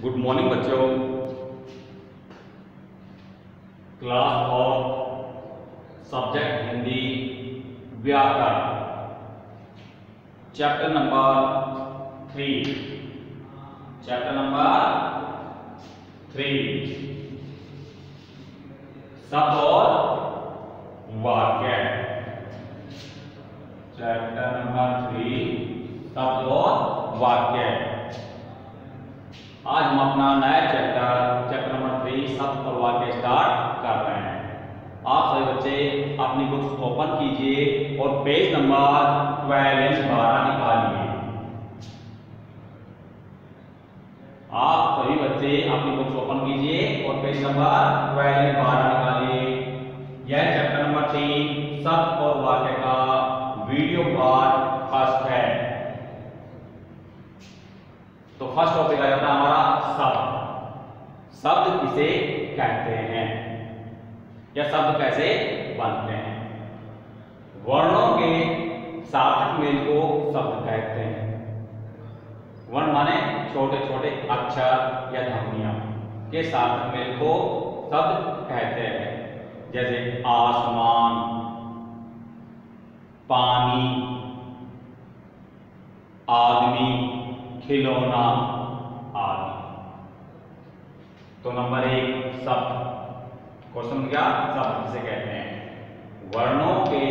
Good morning बच्चों। Class of subject Hindi व्याकरण chapter number 3 शब्द और वाक्य। चैप्टर नंबर 3 शब्द और वाक्य। आज हम अपना नया चैप्टर नंबर 3 शब्द और वाक्य स्टार्ट कर रहे हैं। आप सभी बच्चे अपनी बुक्स ओपन कीजिए और पेज नंबर 12 निकालिए। आप सभी बच्चे अपनी बुक्स ओपन कीजिए और पेज नंबर 12 निकालिए। यह चैप्टर नंबर 3 शब्द और वाक्य का वीडियो पार्ट फर्स्ट है। तो फर्स्ट टॉपिक आ जाता है हमारा शब्द। शब्द किसे कहते हैं या शब्द कैसे बनते हैं। वर्णों के सार्थक मेल को शब्द कहते हैं। वर्ण माने छोटे छोटे अक्षर या ध्वनियां के सार्थक मेल को शब्द कहते हैं। जैसे आसमान, पानी, आदमी, खिलौना आदि। तो नंबर 1 शब्द। क्वेश्चन क्या? शब्द किसे कहते हैं? वर्णों के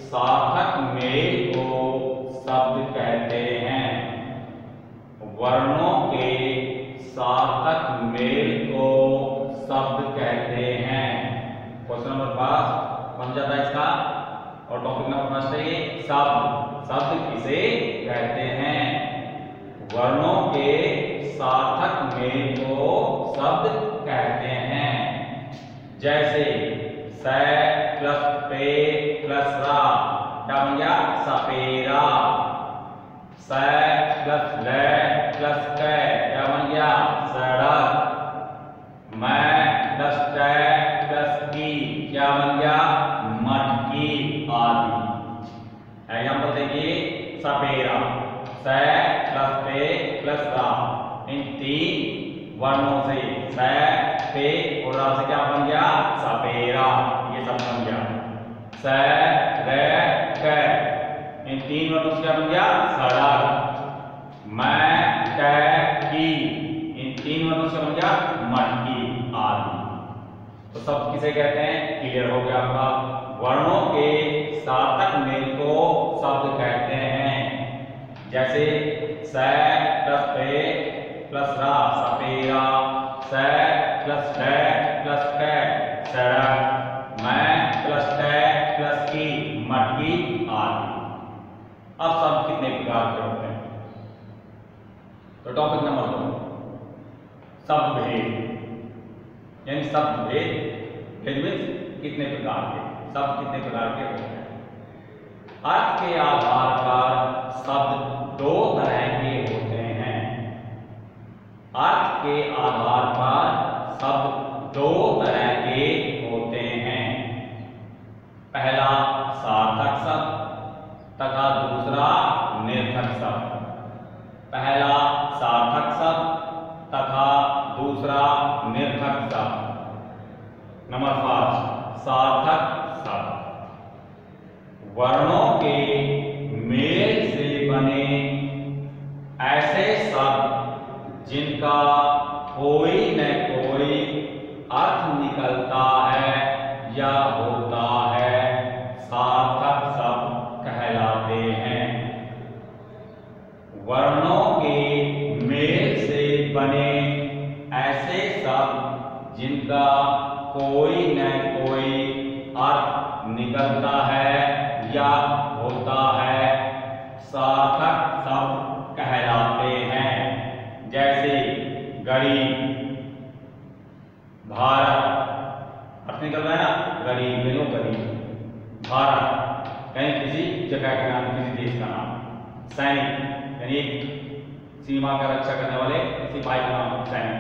सार्थक मेल को शब्द कहते हैं। वर्णों के सार्थक मेल को शब्द कहते हैं। क्वेश्चन नंबर 5 बन जाता है इसका। और टॉपिक नंबर फर्स्ट है ये शब्द। शब्द किसे कहते हैं? वर्णों के सार्थक मेल को शब्द कहते हैं। जैसे स प्लस पे प्लस रा क्या बन गया? सपेरा। स प्लस ल प्लस क क्या बन गया? सड़क। मैं प्लस ट प्लस की क्या बन गया? मटकी आदि। एग्जाम्पल देखिए। सपेरा स प्लस पे प्लस रा, इन 3 वर्णों से स पे और रा से क्या बन गया? सपेरा। ये सब बन गया। स र क, इन 3 वर्णों से क्या बन गया? सड़क। मैं क की, इन 3 वर्णों से बन गया? मटकी आदि। तो शब्द किसे कहते हैं? क्लियर हो गया आपका। वर्णों के सार्थक मेल को शब्द कहते हैं। जैसे स प्लस पे प्लस रा सपेरा, स प्लस ड प्लस क सड़क, मैं प्लस ट प्लस की मटकी आदि। अब शब्द कितने प्रकार के होते हैं? तो टॉपिक नंबर 2 शब्द भेद। यानी शब्द भेद। भेद मीन्स कितने प्रकार के शब्द कितने प्रकार के होते हैं। अर्थ के आधार पर शब्द 2 तरह के होते हैं। अर्थ के आधार पर शब्द 2 तरह के होते हैं। पहला सार्थक शब्द तथा दूसरा निर्थक शब्द। पहला सार्थक शब्द तथा दूसरा निर्थक शब्द। नंबर 5 सार्थक शब्द। वर्णों के मेल से बने ऐसे शब्द जिनका कोई न कोई अर्थ निकलता है या होता है, सार्थक शब्द कहलाते हैं। वर्णों के मेल से बने ऐसे शब्द जिनका कोई न कोई अर्थ निकलता है या होता है, सार्थक शब्द कहलाते हैं। जैसे गरीब, भारत, अर्थ निकल रहा है ना? गरीब ले लो गरीब। भारत यानी किसी जगह का नाम, किसी देश का नाम। सैनिक यानी सीमा का रक्षा करने वाले सिपाही का नाम सैनिक।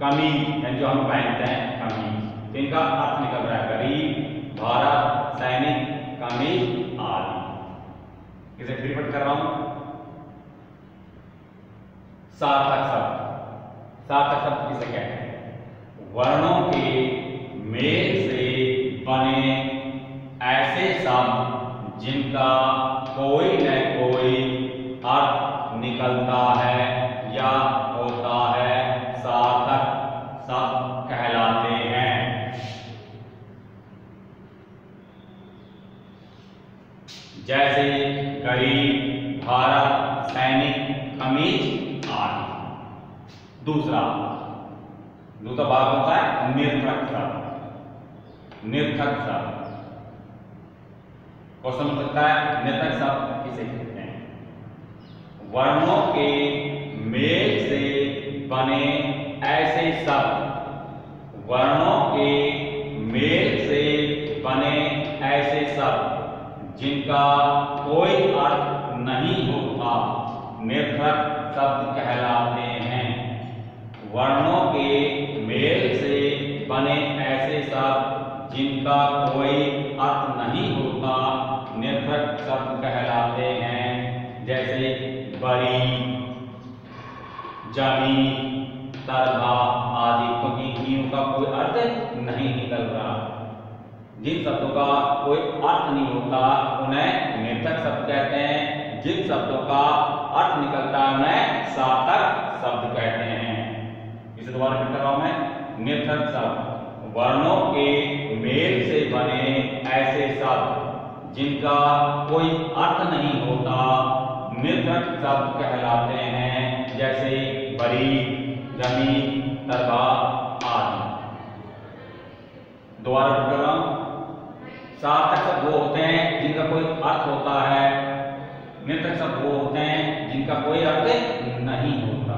कमीज यानी जो हम पहनते हैं कमीज। इनका अर्थ निकल रहा है गरीब, भारत, सैनिक, कमीज आदि। इसे रिपीट कर रहा हूं। सार्थक शब्द सार्थक शब्द किसे कहते हैं? वर्णों के मेल से बने ऐसे शब्द जिनका कोई न कोई अर्थ निकलता है या होता है, सार्थक शब्द कहलाते हैं। जैसे गरीब, भारत, सैनिक, खमीज आदि। दूसरा भाग होता है निर्थक शब्द। निर्थक शब्द क्वेश्चन हो सकता है, निर्थक शब्द किसे कहते हैं? वर्णों के मेल से बने ऐसे शब्द, वर्णों के मेल से बने ऐसे शब्द जिनका कोई अर्थ नहीं होता, निर्थक शब्द कहलाते हैं। वर्णों के मेल से बने ऐसे शब्द जिनका कोई अर्थ नहीं होता, निर्थक शब्द कहलाते हैं। जैसे बड़ी, जमी, तरबा आदि, क्योंकि इनका कोई अर्थ नहीं निकल रहा। जिन शब्दों का कोई अर्थ नहीं होता उन्हें निर्थक शब्द कहते हैं। जिन शब्दों का अर्थ निकलता है उन्हें सार्थक शब्द कहते हैं। इसे दोबारा फिर कर रहा हूं मैं। निर्थक शब्द वर्णों के मेल से बने ऐसे शब्द जिनका कोई अर्थ नहीं होता, निर्थक शब्द कहलाते हैं। जैसे बड़ी, जमी, तरबा आदि। दोबारा फिर कर रहा हूं। सार्थक शब्द वो होते हैं जिनका कोई अर्थ होता है, निर्थक शब्द वो होते हैं जिनका कोई अर्थ नहीं होता।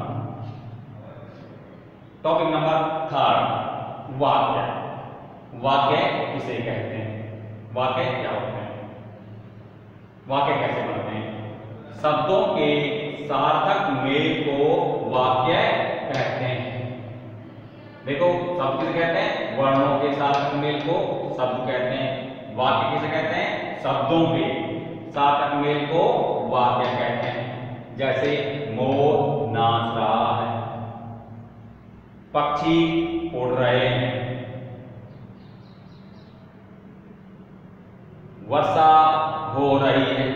टॉपिक नंबर 3, वाक्य। वाक्य किसे कहते हैं? वाक्य क्या होते हैं? वाक्य कैसे बनते हैं? शब्दों के सार्थक मेल को वाक्य कहते हैं। देखो, शब्द किसे कहते हैं? वर्णों के सार्थक मेल को शब्द कहते हैं। वाक्य किसे कहते हैं? शब्दों के सार्थक मेल को वाक्य कहते हैं। जैसे मोर नाच रहा है, पक्षी उड़ रहे हैं, वर्षा हो रही है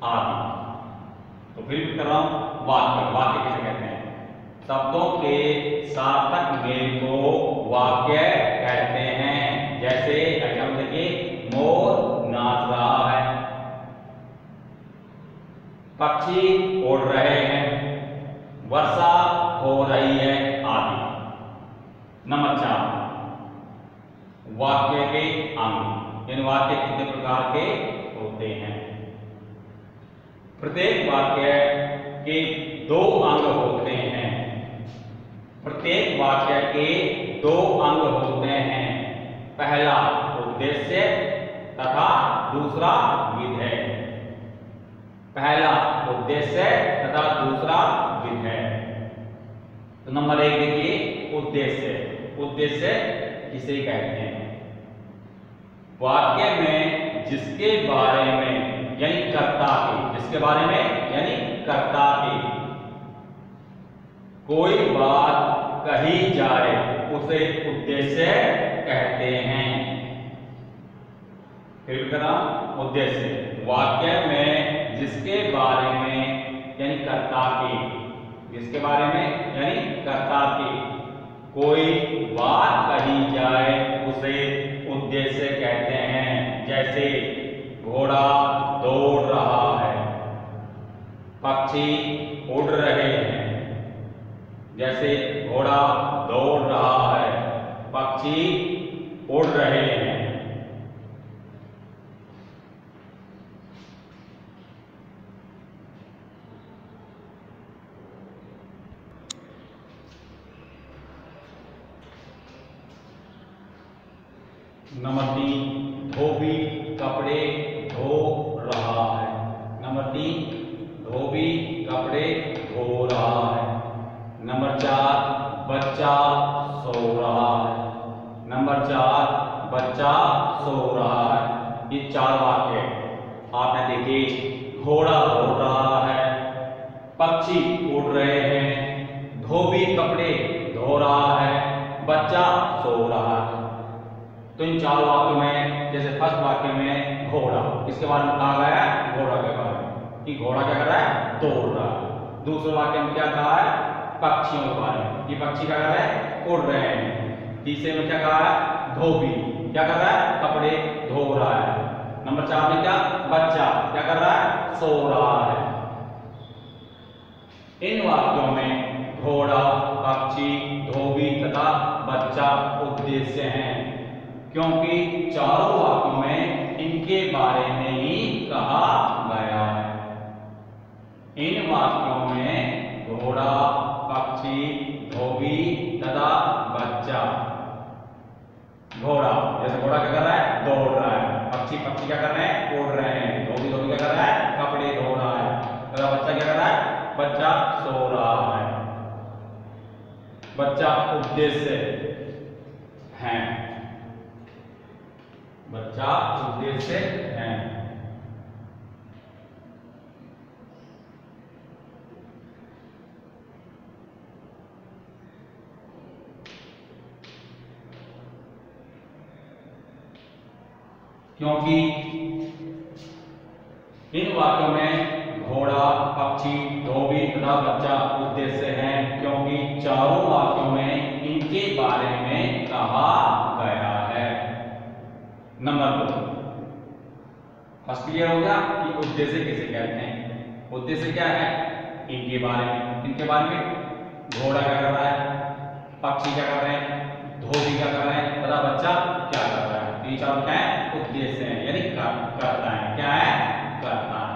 आदि। तो फिर भी कर रहा हूं। वाक्य किसे कहते हैं? शब्दों के सार्थक मेल को वाक्य कहते हैं। जैसे एग्जाम्पल देखिए, मोर नाच रहा है, पक्षी उड़ रहे हैं, वर्षा हो रही है आदि। नंबर 4, वाक्य के अंग। इन वाक्य कितने प्रकार के होते हैं? प्रत्येक वाक्य के 2 अंग होते हैं। प्रत्येक वाक्य के 2 अंग होते हैं। पहला उद्देश्य तथा दूसरा विधेय। पहला उद्देश्य तथा दूसरा विधेय। तो नंबर 1 देखिए, उद्देश्य। उद्देश्य किसे कहते हैं? वाक्य में जिसके बारे में यानी कर्ता के, जिसके बारे में यानी कर्ता के कोई बात कही जाए उसे उद्देश्य कहते हैं। फिर करा उद्देश्य, वाक्य में जिसके बारे में यानी कर्ता के, जिसके बारे में यानी कर्ता के कोई बात कही जाए उसे उद्देश्य कहते हैं। जैसे घोड़ा दौड़ रहा है, पक्षी उड़ रहे हैं। जैसे घोड़ा दौड़ रहा है, पक्षी उड़ रहे हैं। नंबर 3, धोबी कपड़े धो रहा है। नंबर 3, धोबी कपड़े धो रहा है। नंबर 4, बच्चा सो रहा है। नंबर 4, बच्चा सो रहा है। ये 4 वाक्य आपने देखे। घोड़ा दौड़ रहा है, पक्षी उड़ रहे हैं, धोबी कपड़े धो रहा है, बच्चा सो रहा है। तो इन चार वाक्यों में, जैसे फर्स्ट वाक्य में घोड़ा, किसके बारे में कहा गया है? घोड़ा के बारे में, कि घोड़ा क्या कर रहा है? दौड़ रहा है। दूसरे वाक्य में क्या कहा है? पक्षियों के बारे में, कि पक्षी क्या कर रहे हैं? उड़ रहे हैं। तीसरे में क्या कहा है? धोबी क्या कर रहा है? कपड़े धो रहा है। नंबर 4 में क्या? बच्चा क्या कर रहा है? सो रहा है। इन वाक्यों में घोड़ा, पक्षी, धोबी तथा बच्चा उद्देश्य हैं, क्योंकि चारों वाक्यों में इनके बारे में ही कहा गया है। इन वाक्यों में घोड़ा, पक्षी, धोबी तथा बच्चा। घोड़ा, जैसे घोड़ा क्या कर रहा है? दौड़ रहा है। पक्षी क्या कर रहे हैं? उड़ रहे हैं। धोबी क्या कर रहा है? कपड़े धो रहा है। तथा बच्चा क्या कर रहा है? बच्चा सो रहा है। बच्चा उद्देश्य है, बच्चा उद्देश्य है। क्योंकि इन वाक्यों में घोड़ा, पक्षी, धोबी तथा बच्चा उद्देश्य है, क्योंकि चारों वाक्यों में इनके बारे में कहा गया है। नंबर 2, फर्स्ट क्लियर हो गया कि उद्देश्य किसे कहते हैं। उद्देश्य क्या है? इनके बारे में, इनके बारे में घोड़ा क्या कर रहा है, पक्षी क्या कर रहे हैं, धोबी क्या कर रहे हैं तथा बच्चा क्या कर रहा है। ये चारों क्या है? उद्देश्य है, यानी करता है। क्या है? करता है।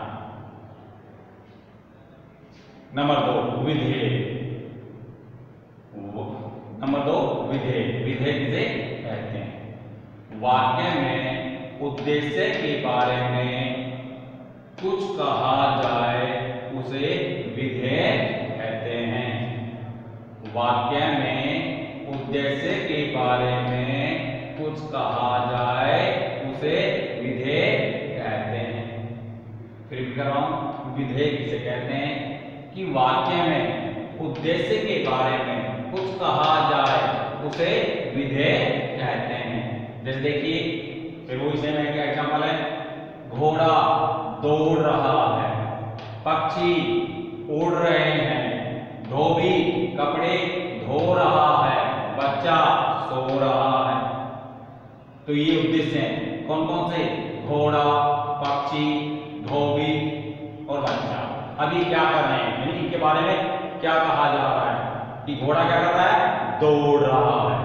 नंबर 2 विधेय। नंबर 2 विधेय। विधेय किसे कहते हैं? वाक्य में उद्देश्य के बारे में कुछ कहा जाए उसे विधेय कहते हैं। वाक्य में उद्देश्य के बारे में कुछ कहा जाए उसे विधेय कहते हैं। फिर भी कर रहा हूं, विधेय किसे कहते हैं? कि वाक्य में उद्देश्य के बारे में कुछ कहा जाए उसे विधेय कहते हैं। जैसे देखिए, फिर वो इसे में क्या एग्जाम्पल है? घोड़ा दौड़ रहा है, पक्षी उड़ रहे हैं, धोबी कपड़े धो रहा है, बच्चा सो रहा है। तो ये उद्देश्य हैं। कौन कौन से? घोड़ा, पक्षी, धोबी और बच्चा। अभी क्या कर रहे हैं, यानी इनके बारे में क्या कहा जा रहा है? कि घोड़ा क्या कर रहा है? दौड़ रहा है।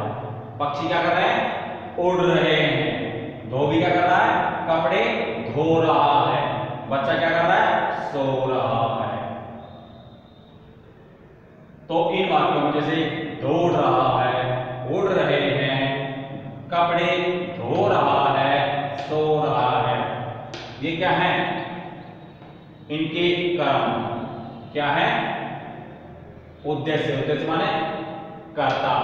पक्षी क्या कर रहे हैं? उड़ रहे हैं। धोबी क्या कर रहा है? कपड़े धो रहा है। बच्चा क्या कर रहा है? सो रहा है। तो इन वाक्यों में जैसे दौड़ रहा है, उड़ रहे हैं, कपड़े धो रहा है, सो रहा है, ये क्या है? इनके कर्म। क्या है? उद्देश्य। उद्देश्य माने कर्ता।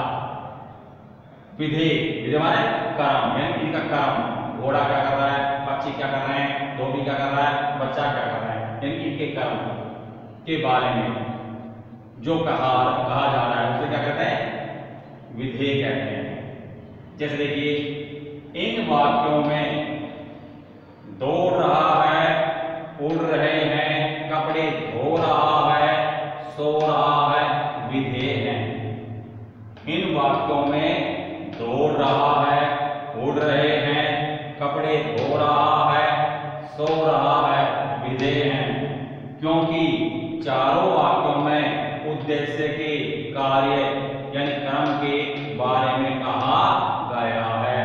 विधेय। विधेय माने कर्म, यानी इनका कर्म। घोड़ा क्या कर रहा है, पक्षी क्या कर रहे हैं, धोबी क्या कर रहा है, बच्चा क्या कर रहा है, यानी इनके कर्म के बारे में जो कहा जा रहा है उसे क्या कहते हैं? विधेय कहते हैं। जैसे देखिए, इन वाक्यों में दौड़ रहा है, उड़ रहे हैं, कपड़े धो रहा है, सो रहा है, विधेय है। इन वाक्यों में दौड़ रहा है, उड़ रहे हैं, कपड़े धो रहा है, सो रहा है, विधेय है, क्योंकि चारों वाक्यों में उद्देश्य के कार्य यानी कर्म के बारे में कहा गया है।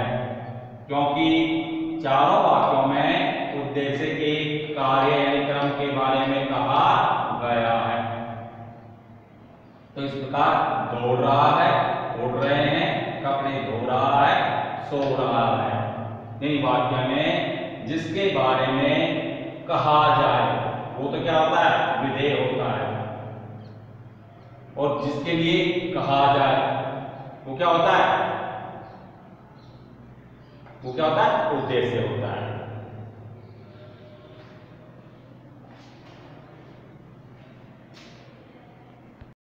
क्योंकि चारों वाक्यों में उद्देश्य के कार्य यानी कर्म के बारे में कहा गया है। तो इस प्रकार दौड़ रहा है, उड़ रहे हैं, कपड़े धो रहा है, सो रहा है, इन वाक्य में जिसके बारे में कहा जाए वो तो क्या होता है? विधेय होता है। और जिसके लिए कहा जाए वो क्या होता है? वो क्या होता है? उद्देश्य होता है।